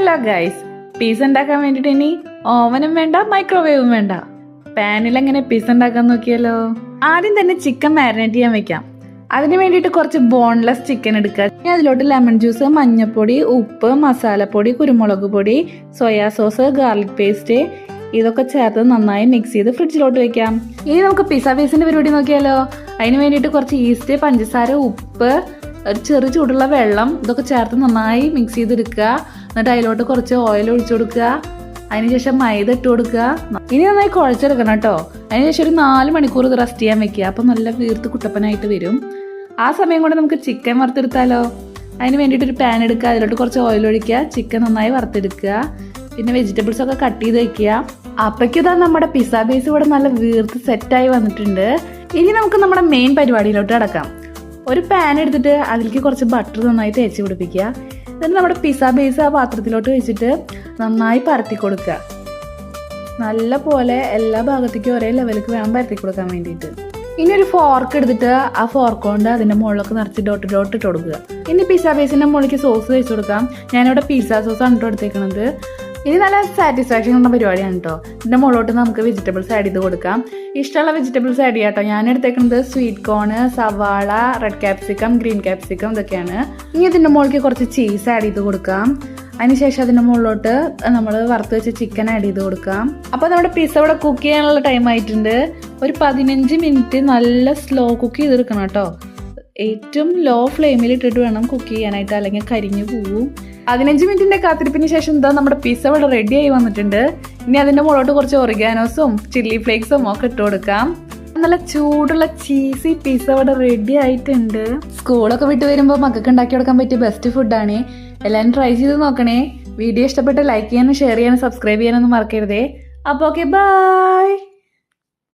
Hello guys, pizza ഉണ്ടാക്കാൻ വേണ്ടിയിട്ട് ഇനി ഓവനും വേണ്ട മൈക്രോവേവും വേണ്ട, പാനിൽ എങ്ങനെ പിസ്സ ഉണ്ടാക്കാൻ നോക്കിയാലോ. ആദ്യം തന്നെ ചിക്കൻ മാരിനേറ്റ് ചെയ്യാൻ വെക്കാം. അതിന് വേണ്ടിയിട്ട് കുറച്ച് ബോൺലെസ് ചിക്കൻ എടുക്കുക. ഇനി അതിലോട്ട് ലെമൺ ജ്യൂസ്, മഞ്ഞൾപ്പൊടി, ഉപ്പ്, മസാലപ്പൊടി, കുരുമുളക് പൊടി, സോയാ സോസ്, ഗാർലിക് പേസ്റ്റ് ഇതൊക്കെ ചേർത്ത് നന്നായി മിക്സ് ചെയ്ത് ഫ്രിഡ്ജിലോട്ട് വെക്കാം. ഇനി നമുക്ക് പിസ്സ ബേസിന്റെ പരിപാടി നോക്കിയാലോ. അതിന് വേണ്ടിയിട്ട് കുറച്ച് ഈസ്റ്റ്, പഞ്ചസാര, ഉപ്പ്, ഒരു ചെറു ചൂടുള്ള വെള്ളം ഇതൊക്കെ ചേർത്ത് നന്നായി മിക്സ് ചെയ്തെടുക്കുക. എന്നിട്ട് അതിലോട്ട് കുറച്ച് ഓയിൽ ഒഴിച്ചു കൊടുക്കുക. അതിനുശേഷം മൈദ ഇട്ട് കൊടുക്കുക. ഇനി നന്നായി കുഴച്ചെടുക്കണം കേട്ടോ. അതിനുശേഷം ഒരു 4 മണിക്കൂർ ഇത് റെസ്റ്റ് ചെയ്യാൻ വെക്കുക. അപ്പം നല്ല വീർത്ത് കുട്ടപ്പനായിട്ട് വരും. ആ സമയം കൊണ്ട് നമുക്ക് ചിക്കൻ വറുത്തെടുത്താലോ. അതിന് വേണ്ടിയിട്ട് ഒരു പാൻ എടുക്കുക. അതിലോട്ട് കുറച്ച് ഓയിൽ ഒഴിക്കുക. ചിക്കൻ നന്നായി വറുത്തെടുക്കുക. പിന്നെ വെജിറ്റബിൾസ് ഒക്കെ കട്ട് ചെയ്ത് വെക്കുക. അപ്പോഴേക്കും ഇതാ നമ്മുടെ പിസ്സ ബേസ് ഇവിടെ നല്ല വീർത്ത് സെറ്റായി വന്നിട്ടുണ്ട്. ഇനി നമുക്ക് നമ്മുടെ മെയിൻ പരിപാടിയിലോട്ട് കിടക്കാം. ഒരു പാൻ എടുത്തിട്ട് അതിലേക്ക് കുറച്ച് ബട്ടർ നന്നായി തേച്ച് പിടിപ്പിക്കുക. എന്നിട്ട് നമ്മുടെ പിസ്സ ബേസ് ആ പാത്രത്തിലോട്ട് വെച്ചിട്ട് നന്നായി പരത്തി കൊടുക്കുക. നല്ല പോലെ എല്ലാ ഭാഗത്തേക്കും ഒരേ ലെവലിലേക്ക് വേണം പരത്തി കൊടുക്കാൻ വേണ്ടിയിട്ട്. ഇനി ഒരു ഫോർക്ക് എടുത്തിട്ട് ആ ഫോർക്ക് കൊണ്ട് അതിൻ്റെ മുകളിലൊക്കെ നിറച്ച് ഡോട്ട് ഇട്ട് കൊടുക്കുക. ഇനി പിസ്സ ബേസിൻ്റെ മുകളിലേക്ക് സോസ് വെച്ച് കൊടുക്കാം. ഞാനിവിടെ പിസ്സ സോസ് ആണ് കേട്ടോ എടുത്തേക്കുന്നത്. ഇനി നല്ല സാറ്റിസ്ഫാക്ഷൻ ഉള്ള പരിപാടിയാണ് കേട്ടോ. ഇതിൻ്റെ മുകളിലോട്ട് നമുക്ക് വെജിറ്റബിൾസ് ആഡ് ചെയ്ത് കൊടുക്കാം. ഇഷ്ടമുള്ള വെജിറ്റബിൾസ് ആഡ് ചെയ്യാം കേട്ടോ. ഞാൻ എടുത്തേക്കുന്നത് സ്വീറ്റ് കോണ്, സവാള, റെഡ് ക്യാപ്സിക്കം, ഗ്രീൻ ക്യാപ്സിക്കം ഇതൊക്കെയാണ്. ഇനി ഇതിൻ്റെ മുകളിലേക്ക് കുറച്ച് ചീസ് ആഡ് ചെയ്ത് കൊടുക്കാം. അതിനുശേഷം അതിൻ്റെ മുകളിലോട്ട് നമ്മൾ വറുത്ത് വെച്ച് ചിക്കൻ ആഡ് ചെയ്ത് കൊടുക്കാം. അപ്പോൾ നമ്മുടെ പിസ്സ ഇവിടെ കുക്ക് ചെയ്യാനുള്ള ടൈം ആയിട്ടുണ്ട്. ഒരു 15 മിനിറ്റ് നല്ല സ്ലോ കുക്ക് ചെയ്തെടുക്കണം കേട്ടോ. ഏറ്റവും ലോ ഫ്ലെയിമിൽ ഇട്ടിട്ട് വേണം കുക്ക് ചെയ്യാനായിട്ട്, അല്ലെങ്കിൽ കരിഞ്ഞു പോവും. 15 മിനിറ്റിന്റെ കാത്തിരിപ്പിന് ശേഷം എന്താ നമ്മുടെ പിസ്സ ഇവിടെ റെഡി ആയി വന്നിട്ടുണ്ട്. ഇനി അതിന്റെ മുകളിലോട്ട് കുറച്ച് ഒറിഗാനോസും ചില്ലി ഫ്ലേക്സും ഒക്കെ ഇട്ട് കൊടുക്കാം. നല്ല ചൂടുള്ള ചീസി പിസ്സ ഇവിടെ റെഡി ആയിട്ടുണ്ട്. സ്കൂളൊക്കെ വിട്ട് വരുമ്പോൾ മക്കൾക്ക് ഉണ്ടാക്കി കൊടുക്കാൻ പറ്റിയ ബെസ്റ്റ് ഫുഡാണ്. എല്ലാവരും ട്രൈ ചെയ്ത് നോക്കണേ. വീഡിയോ ഇഷ്ടപ്പെട്ട് ലൈക്ക് ചെയ്യാനും ഷെയർ ചെയ്യാനും സബ്സ്ക്രൈബ് ചെയ്യാനൊന്നും മറക്കരുതേ. അപ്പോൾ ഓക്കെ, ബൈ.